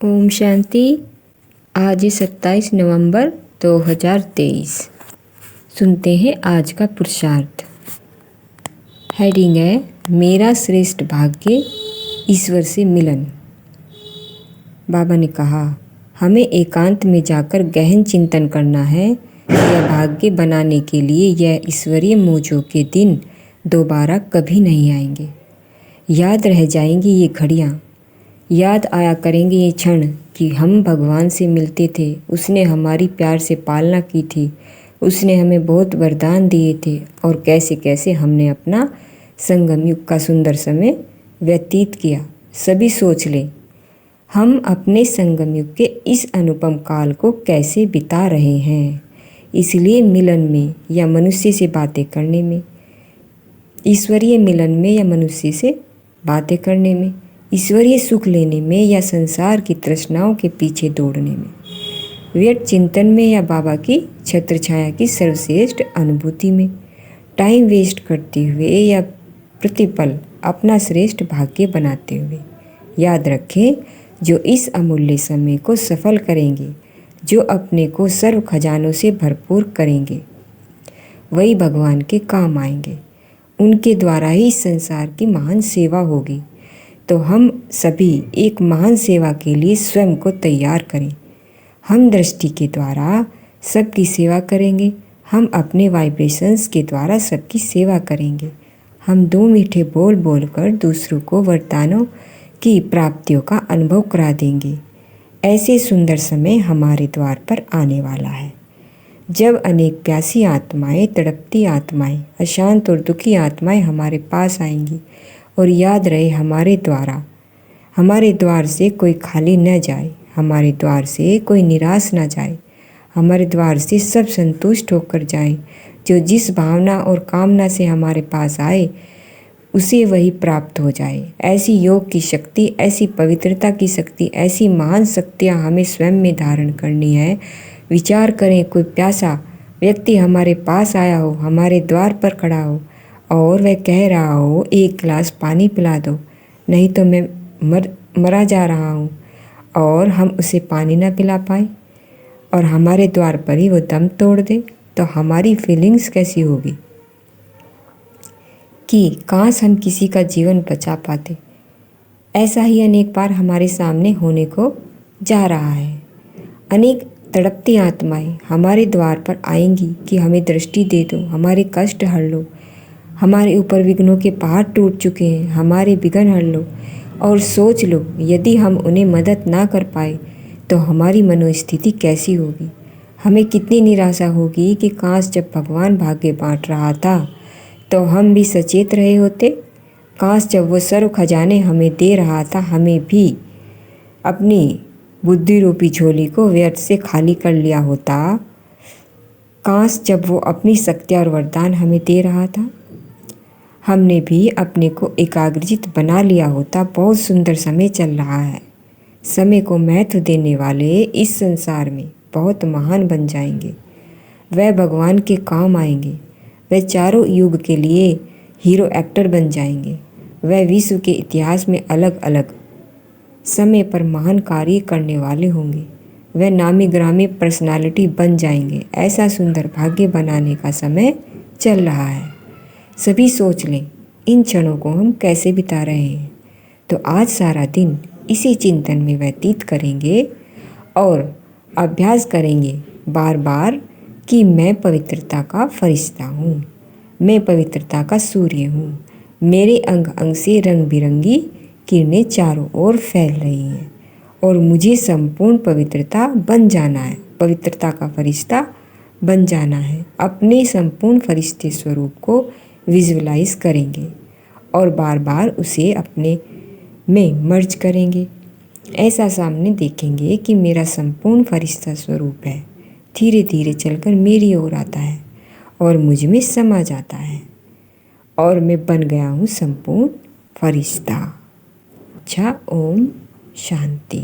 ओम शांति। आज 27 नवंबर 2023। सुनते हैं आज का पुरुषार्थ। हेडिंग है मेरा श्रेष्ठ भाग्य ईश्वर से मिलन। बाबा ने कहा हमें एकांत में जाकर गहन चिंतन करना है। यह भाग्य बनाने के लिए यह ईश्वरीय मौजों के दिन दोबारा कभी नहीं आएंगे। याद रह जाएंगी ये घड़ियाँ, याद आया करेंगे ये क्षण कि हम भगवान से मिलते थे। उसने हमारी प्यार से पालना की थी, उसने हमें बहुत वरदान दिए थे और कैसे कैसे हमने अपना संगम युग का सुंदर समय व्यतीत किया। सभी सोच लें हम अपने संगम युग के इस अनुपम काल को कैसे बिता रहे हैं। इसलिए मिलन में या मनुष्य से बातें करने में, ईश्वरीय मिलन में या मनुष्य से बातें करने में, ईश्वरीय सुख लेने में या संसार की तृष्णाओं के पीछे दौड़ने में, व्यर्थ चिंतन में या बाबा की छत्र छाया की सर्वश्रेष्ठ अनुभूति में, टाइम वेस्ट करते हुए या प्रतिपल अपना श्रेष्ठ भाग्य बनाते हुए। याद रखें जो इस अमूल्य समय को सफल करेंगे, जो अपने को सर्व खजानों से भरपूर करेंगे, वही भगवान के काम आएंगे। उनके द्वारा ही संसार की महान सेवा होगी। तो हम सभी एक महान सेवा के लिए स्वयं को तैयार करें। हम दृष्टि के द्वारा सबकी सेवा करेंगे, हम अपने वाइब्रेशंस के द्वारा सबकी सेवा करेंगे। हम दो मीठे बोल बोलकर दूसरों को वरदानों की प्राप्तियों का अनुभव करा देंगे। ऐसे सुंदर समय हमारे द्वार पर आने वाला है जब अनेक प्यासी आत्माएं, तड़पती आत्माएं, अशांत और दुखी आत्माएं हमारे पास आएंगी। और याद रहे हमारे द्वार से कोई खाली न जाए, हमारे द्वार से कोई निराश न जाए, हमारे द्वार से सब संतुष्ट होकर जाए। जो जिस भावना और कामना से हमारे पास आए उसे वही प्राप्त हो जाए। ऐसी योग की शक्ति, ऐसी पवित्रता की शक्ति, ऐसी महान शक्तियाँ हमें स्वयं में धारण करनी है। विचार करें कोई प्यासा व्यक्ति हमारे पास आया हो, हमारे द्वार पर खड़ा हो और वह कह रहा हो एक गिलास पानी पिला दो, नहीं तो मैं मरा जा रहा हूँ, और हम उसे पानी ना पिला पाए और हमारे द्वार पर ही वो दम तोड़ दे, तो हमारी फीलिंग्स कैसी होगी कि काश हम किसी का जीवन बचा पाते। ऐसा ही अनेक बार हमारे सामने होने को जा रहा है। अनेक तड़पती आत्माएं हमारे द्वार पर आएंगी कि हमें दृष्टि दे दो, हमारे कष्ट हर लो, हमारे ऊपर विघ्नों के पहाड़ टूट चुके हैं, हमारे विघ्न हर लो। और सोच लो यदि हम उन्हें मदद ना कर पाए तो हमारी मनोस्थिति कैसी होगी। हमें कितनी निराशा होगी कि काश जब भगवान भाग्य बांट रहा था तो हम भी सचेत रहे होते। काश जब वो सर्व खजाने हमें दे रहा था हमें भी अपनी बुद्धि रूपी झोली को व्यर्थ से खाली कर लिया होता। काश जब वो अपनी शक्ति और वरदान हमें दे रहा था हमने भी अपने को एकाग्रचित बना लिया होता। बहुत सुंदर समय चल रहा है। समय को महत्व देने वाले इस संसार में बहुत महान बन जाएंगे। वह भगवान के काम आएंगे। वह चारों युग के लिए हीरो एक्टर बन जाएंगे। वह विश्व के इतिहास में अलग अलग समय पर महान कार्य करने वाले होंगे। वह नामी ग्रामी पर्सनालिटी बन जाएंगे। ऐसा सुंदर भाग्य बनाने का समय चल रहा है। सभी सोच लें इन क्षणों को हम कैसे बिता रहे हैं। तो आज सारा दिन इसी चिंतन में व्यतीत करेंगे और अभ्यास करेंगे बार बार कि मैं पवित्रता का फरिश्ता हूँ, मैं पवित्रता का सूर्य हूँ। मेरे अंग अंग से रंग बिरंगी किरणें चारों ओर फैल रही हैं और मुझे संपूर्ण पवित्रता बन जाना है, पवित्रता का फरिश्ता बन जाना है। अपने संपूर्ण फरिश्ते स्वरूप को विजुअलाइज करेंगे और बार बार उसे अपने में मर्ज करेंगे। ऐसा सामने देखेंगे कि मेरा संपूर्ण फरिश्ता स्वरूप है, धीरे धीरे चलकर मेरी ओर आता है और मुझ में समा जाता है और मैं बन गया हूँ संपूर्ण फरिश्ता। अच्छा, ओम शांति।